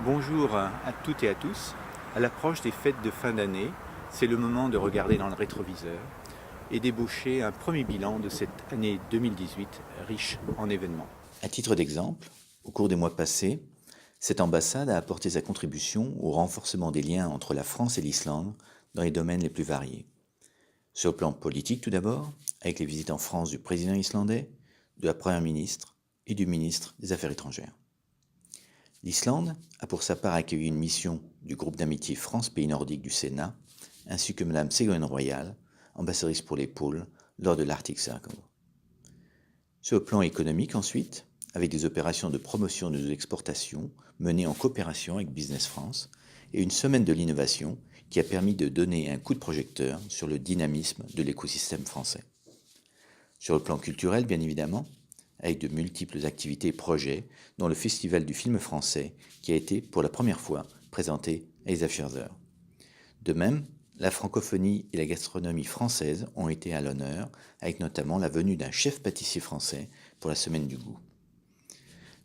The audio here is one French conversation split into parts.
Bonjour à toutes et à tous. À l'approche des fêtes de fin d'année, c'est le moment de regarder dans le rétroviseur et d'ébaucher un premier bilan de cette année 2018 riche en événements. À titre d'exemple, au cours des mois passés, cette ambassade a apporté sa contribution au renforcement des liens entre la France et l'Islande dans les domaines les plus variés. Sur le plan politique tout d'abord, avec les visites en France du président islandais, de la première ministre et du ministre des Affaires étrangères. L'Islande a pour sa part accueilli une mission du groupe d'amitié France-Pays nordiques du Sénat, ainsi que Mme Ségolène Royal, ambassadrice pour les pôles, lors de l'Arctic Circle. Sur le plan économique ensuite, avec des opérations de promotion de nos exportations menées en coopération avec Business France et une semaine de l'innovation qui a permis de donner un coup de projecteur sur le dynamisme de l'écosystème français. Sur le plan culturel, bien évidemment, avec de multiples activités et projets, dont le Festival du film français qui a été pour la première fois présenté à Isa Fierzer. De même, la francophonie et la gastronomie française ont été à l'honneur, avec notamment la venue d'un chef pâtissier français pour la semaine du goût.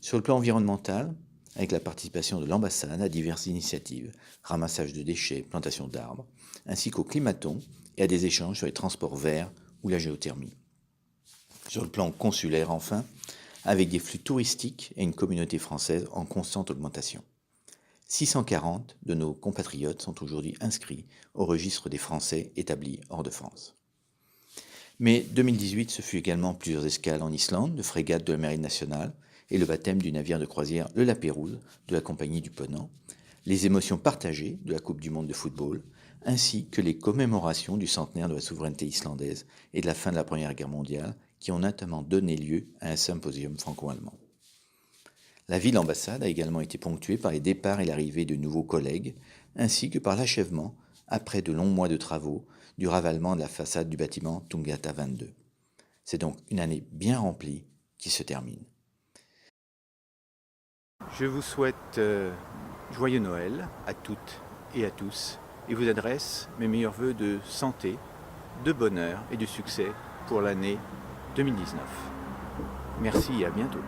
Sur le plan environnemental, avec la participation de l'ambassade à diverses initiatives, ramassage de déchets, plantation d'arbres, ainsi qu'au climaton et à des échanges sur les transports verts ou la géothermie. Sur le plan consulaire enfin, avec des flux touristiques et une communauté française en constante augmentation. 640 de nos compatriotes sont aujourd'hui inscrits au registre des Français établis hors de France. Mais 2018, ce fut également plusieurs escales en Islande, de frégates de la Marine nationale et le baptême du navire de croisière le Lapérouse de la Compagnie du Ponant, les émotions partagées de la Coupe du monde de football, ainsi que les commémorations du centenaire de la souveraineté islandaise et de la fin de la Première Guerre mondiale, qui ont notamment donné lieu à un symposium franco-allemand. La vie de l'ambassade a également été ponctuée par les départs et l'arrivée de nouveaux collègues, ainsi que par l'achèvement, après de longs mois de travaux, du ravalement de la façade du bâtiment Tungata 22. C'est donc une année bien remplie qui se termine. Je vous souhaite joyeux Noël à toutes et à tous et vous adresse mes meilleurs vœux de santé, de bonheur et de succès pour l'année 2019. Merci et à bientôt.